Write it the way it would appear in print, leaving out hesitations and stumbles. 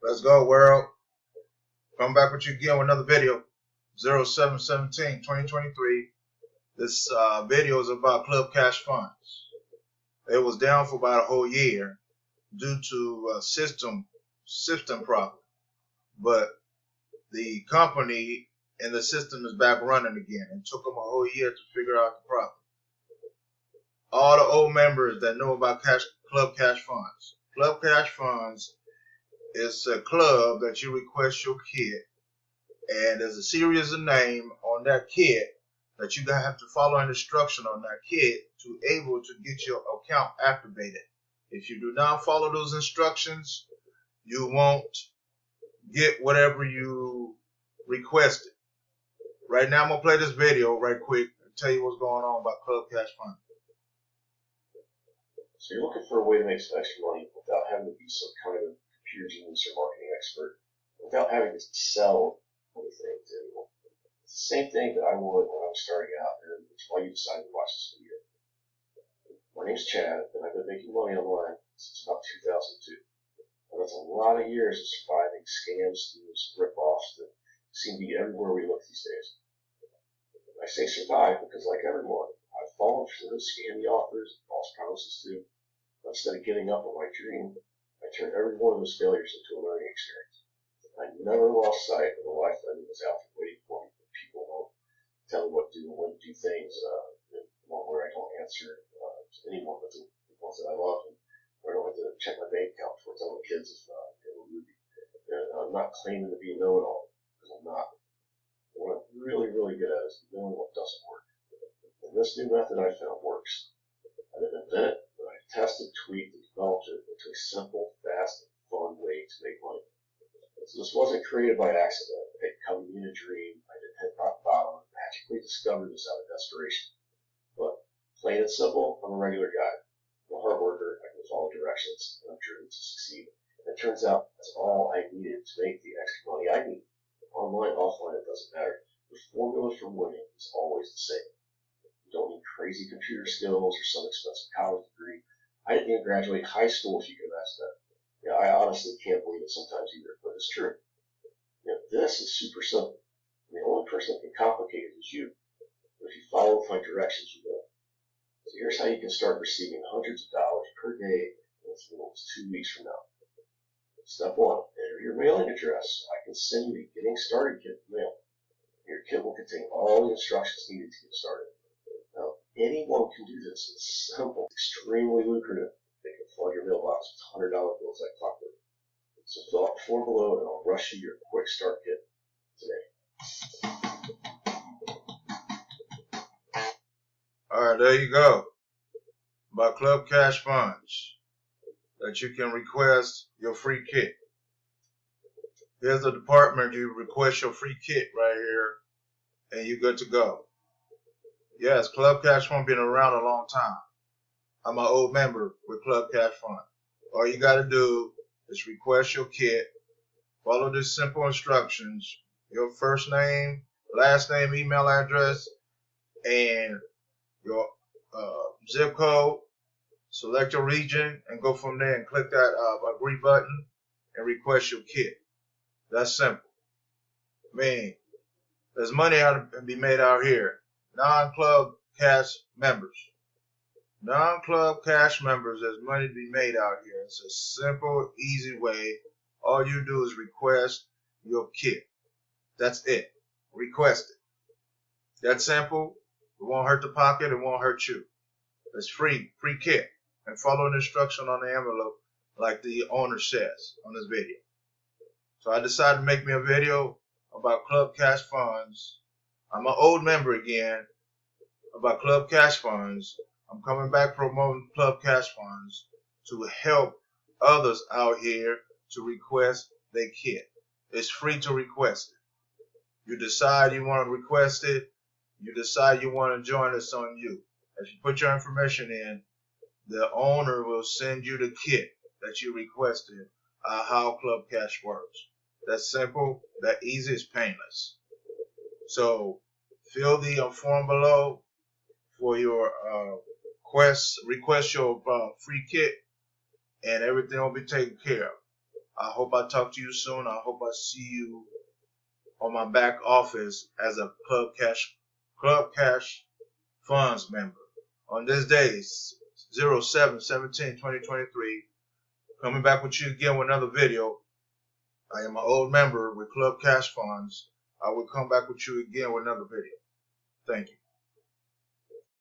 Let's go, world. Come back with you again with another video. 07/17/2023. This video is about Club Cash Funds. It was down for about a whole year due to system problem. But the company and the system is back running again. It took them a whole year to figure out the problem. All the old members that know about Club Cash Funds. Club Cash Funds is a club that you request your kit, and there's a series of name on that kit that you have to follow an instruction on that kit to able to get your account activated. If you do not follow those instructions, you won't get whatever you requested. Right now, I'm going to play this video right quick and tell you what's going on about Club Cash Fund. So you're looking for a way to make some extra money without having to be some kind of computer genius or marketing expert, without having to sell anything to anyone. It's the same thing that I would when I was starting out, and it's why you decided to watch this video. My name's Chad, and I've been making money online since about 2002. And that's a lot of years of surviving scams, schemes, rip-offs that seem to be everywhere we look these days. I say survive because, like everyone, I've fallen for those scammy offers and false promises too. But instead of giving up on my dream, I turned every one of those failures into a learning experience. I never lost sight of the life that was out there waiting for me. People won't tell me what to do and when to do things, where I don't answer to anyone but the ones that I love, and where I don't have to check my bank account before telling the kids if they're a movie. I'm not claiming to be a know-it-all, because I'm not. But what I'm really, really good at is knowing what doesn't work. And this new method I found works. I didn't invent it, but I tested, tweaked, and developed it into a simple, fast, and fun way to make money. So this wasn't created by accident. It didn't come to me in a dream. I didn't hit rock bottom and magically discover this out of desperation. But plain and simple, I'm a regular guy. I'm a hard worker. I can follow directions, and I'm driven to succeed. And it turns out that's all I needed to make the extra money I need. Online, offline, it doesn't matter. The formula for winning is always the same. You don't need crazy computer skills or some expensive college degree. I didn't even graduate high school, if you can imagine that. Yeah, I honestly can't believe it sometimes either, but it's true. This is super simple. And the only person that can complicate it is you. But if you follow my directions, you will. So here's how you can start receiving hundreds of dollars per day in as little as 2 weeks from now. Step 1, enter your mailing address so I can send you a getting started kit in the mail. Your kit will contain all the instructions needed to get started. Now, anyone can do this. It's simple, extremely lucrative. They can flood your mailbox with $100 bills like clockwork. So fill out the form below and I'll rush you your quick start kit today. Alright, there you go. About Club Cash Funds, that you can request your free kit. Here's the department. You request your free kit right here, and you're good to go. Yes, Club Cash Fund been around a long time. I'm an old member with Club Cash Fund. All you got to do is request your kit, follow the simple instructions, your first name, last name, email address, and your zip code. Select your region and go from there and click that agree button and request your kit. That's simple. I mean, there's money out to be made out here. Non-Club Cash members. Non-Club Cash members, there's money to be made out here. It's a simple, easy way. All you do is request your kit. That's it. Request it. That's simple. It won't hurt the pocket. It won't hurt you. It's free. Free kit. And follow the instruction on the envelope like the owner says on this video. So I decided to make me a video about Club Cash Funds. I'm an old member again about Club Cash Funds. I'm coming back promoting Club Cash Funds to help others out here to request their kit. It's free to request it. You decide you want to request it. You decide you want to join us on you. If you put your information in, the owner will send you the kit that you requested. How Club Cash works. That's simple. That easy. Is painless. So fill the form below for your request your free kit, and everything will be taken care of. I hope I talk to you soon. I hope I see you on my back office as a Club Cash Funds member. On this day, 07/17/2023, coming back with you again with another video. I am an old member with Club Cash Funds. I will come back with you again with another video. Thank you.